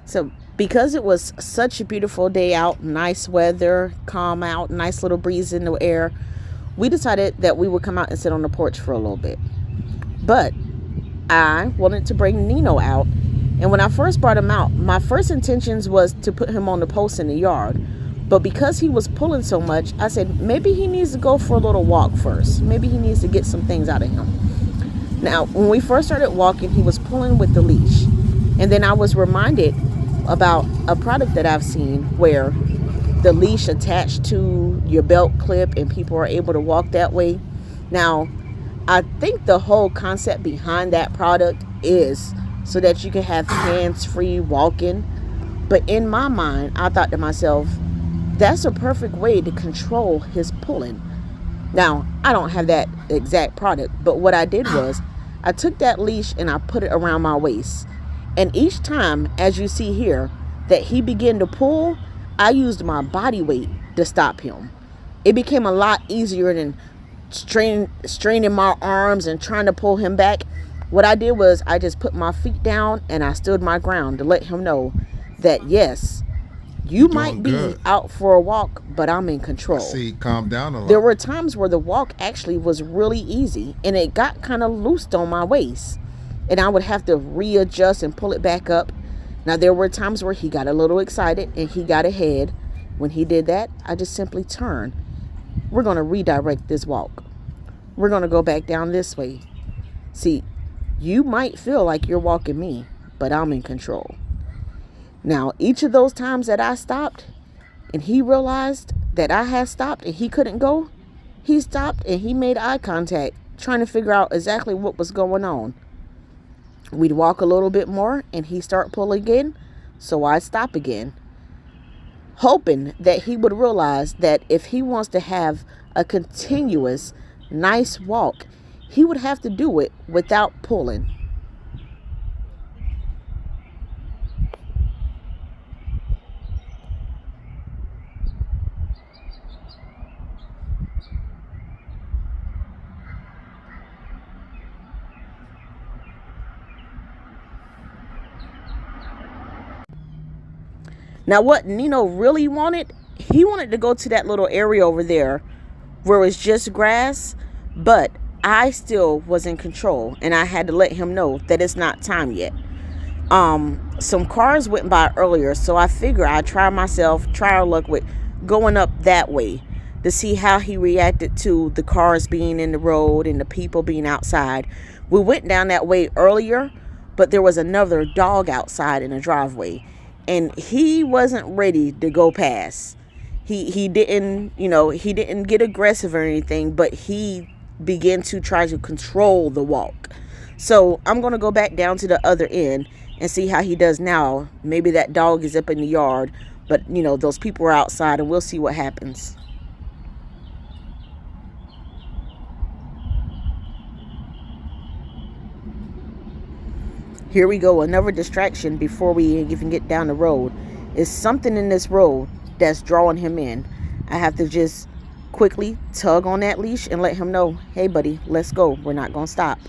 So because it was such a beautiful day out, nice weather, calm out, nice little breeze in the air, we decided that we would come out and sit on the porch for a little bit. But I wanted to bring Nino out. And when I first brought him out, my first intentions was to put him on the post in the yard. But because he was pulling so much, I said maybe he needs to go for a little walk first. Maybe he needs to get some things out of him. Now, when we first started walking, he was pulling with the leash. And then I was reminded about a product that I've seen where the leash attached to your belt clip and people are able to walk that way. Now, I think the whole concept behind that product is so that you can have hands-free walking. But in my mind, I thought to myself, that's a perfect way to control his pulling. Now, I don't have that exact product, but what I did was I took that leash and I put it around my waist. And each time, as you see here, that he began to pull, I used my body weight to stop him. It became a lot easier than straining my arms and trying to pull him back. What I did was I just put my feet down and I stood my ground to let him know that, yes, you might be out for a walk, but I'm in control. See, calm down a lot. There were times where the walk actually was really easy and it got kind of loosed on my waist. And I would have to readjust and pull it back up. Now, there were times where he got a little excited and he got ahead. When he did that, I just simply turned. We're going to redirect this walk. We're going to go back down this way. See, you might feel like you're walking me, but I'm in control. Now, each of those times that I stopped and he realized that I had stopped and he couldn't go, he stopped and he made eye contact, trying to figure out exactly what was going on. We'd walk a little bit more and he start pulling again, so I'd stop again, hoping that he would realize that if he wants to have a continuous, nice walk, he would have to do it without pulling. Now, what Nino really wanted, he wanted to go to that little area over there where it was just grass, but I still was in control and I had to let him know that it's not time yet. Some cars went by earlier, so I figure I'd try our luck with going up that way to see how he reacted to the cars being in the road and the people being outside. We went down that way earlier, but there was another dog outside in the driveway. And he wasn't ready to go past. He didn't get aggressive or anything, but he began to try to control the walk. So I'm going to go back down to the other end and see how he does now. Maybe that dog is up in the yard, but those people are outside, and we'll see what happens. Here we go, another distraction before we even get down the road. Is something in this road that's drawing him in. I have to just quickly tug on that leash and let him know, hey buddy, let's go. We're not going to stop.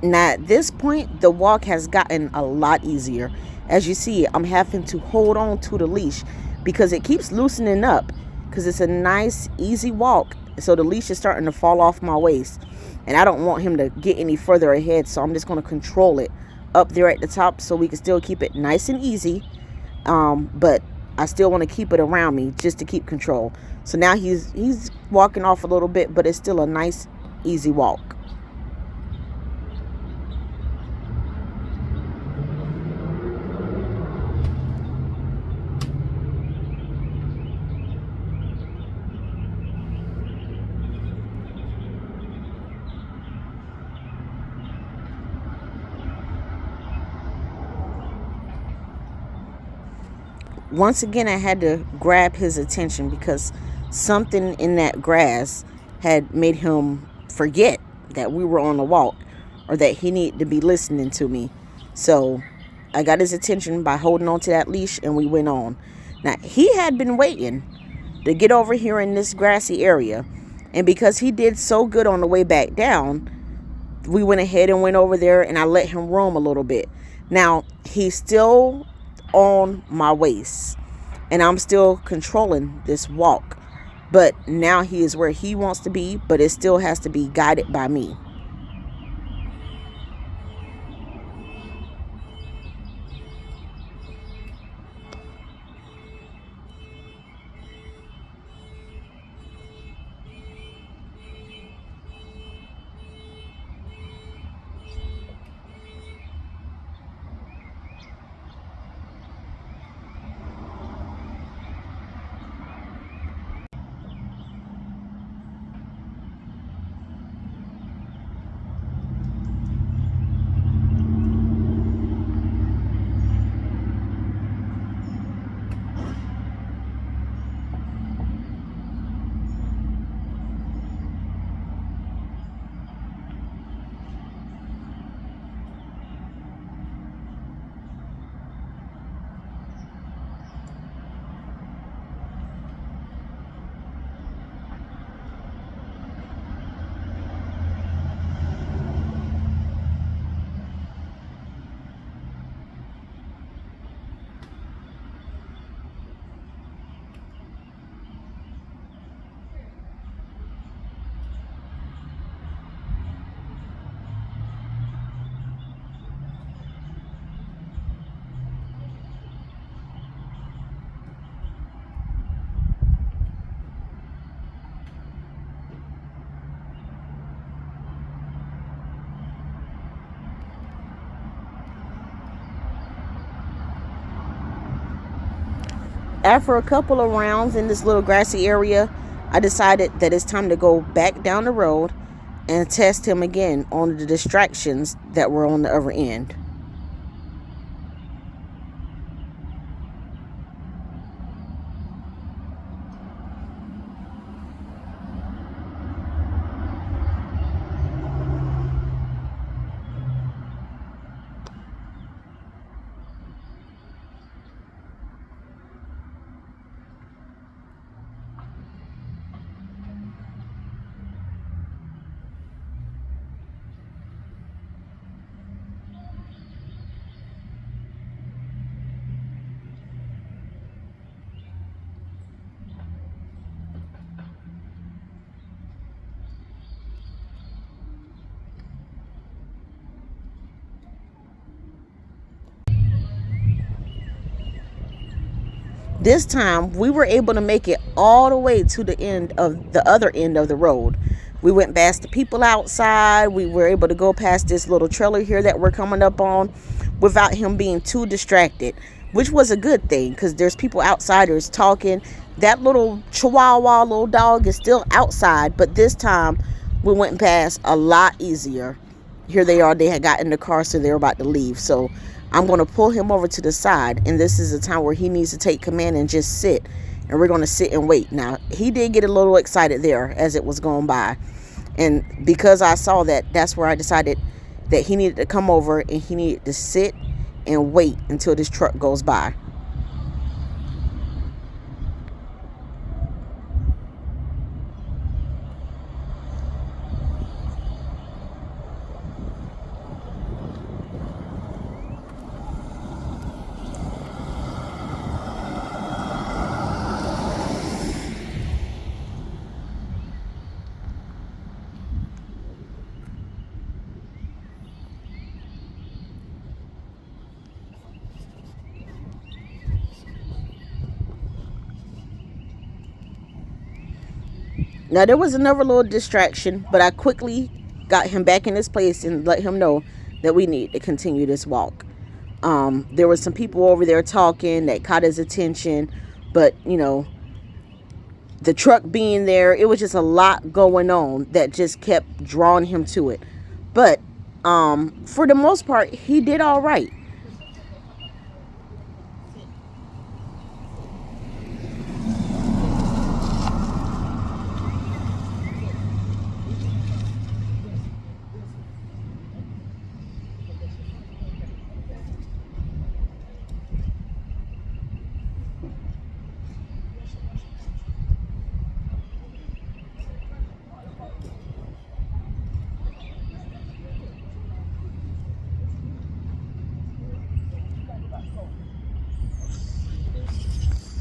Now at this point, the walk has gotten a lot easier. As you see, I'm having to hold on to the leash because it keeps loosening up, because it's a nice easy walk. So the leash is starting to fall off my waist and I don't want him to get any further ahead, so I'm just going to control it up there at the top so we can still keep it nice and easy, but I still want to keep it around me just to keep control. So now he's walking off a little bit, but it's still a nice easy walk. Once again, I had to grab his attention because something in that grass had made him forget that we were on a walk or that he needed to be listening to me. So I got his attention by holding on to that leash and we went on. Now, he had been waiting to get over here in this grassy area And because he did so good on the way back down, we went ahead and went over there and I let him roam a little bit. Now, he's still on my waist and I'm still controlling this walk. But now he is where he wants to be, but it still has to be guided by me. After a couple of rounds in this little grassy area, I decided that it's time to go back down the road and test him again on the distractions that were on the other end. This time we were able to make it all the way to the end of the other end of the road. We went past the people outside. We were able to go past this little trailer here that we're coming up on without him being too distracted, which was a good thing because there's people outside who's talking. That little chihuahua little dog is still outside, but this time we went past a lot easier. Here they are. They had got in the car, so they're about to leave. So I'm going to pull him over to the side, and this is a time where he needs to take command and just sit, and we're going to sit and wait. Now, he did get a little excited there as it was going by, and because I saw that, that's where I decided that he needed to come over and he needed to sit and wait until this truck goes by. Now, there was another little distraction, but I quickly got him back in his place and let him know that we need to continue this walk. There were some people over there talking that caught his attention, but, you know, the truck being there, it was just a lot going on that just kept drawing him to it. But for the most part, he did all right.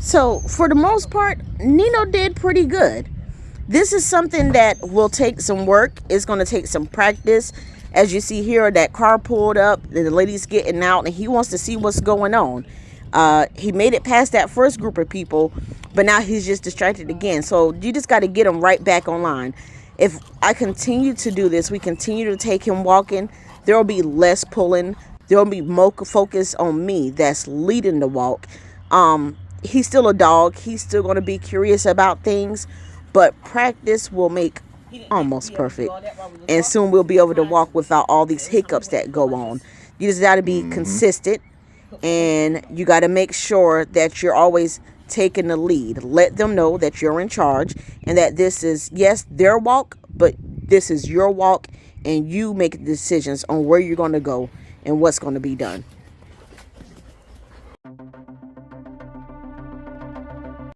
So for the most part, Nino did pretty good. This is something that will take some work. It's going to take some practice. As you see here, that car pulled up and the lady's getting out and he wants to see what's going on. He made it past that first group of people, but now he's just distracted again. So you just got to get him right back online. If I continue to do this, we continue to take him walking, there will be less pulling. There will be more focus on me that's leading the walk. He's still a dog. He's still going to be curious about things, but practice will make almost perfect. And soon we'll be able to walk without all these hiccups that go on. You just got to be consistent, and you got to make sure that you're always taking the lead. Let them know that you're in charge and that this is, yes, their walk, but this is your walk, and you make decisions on where you're going to go and what's going to be done.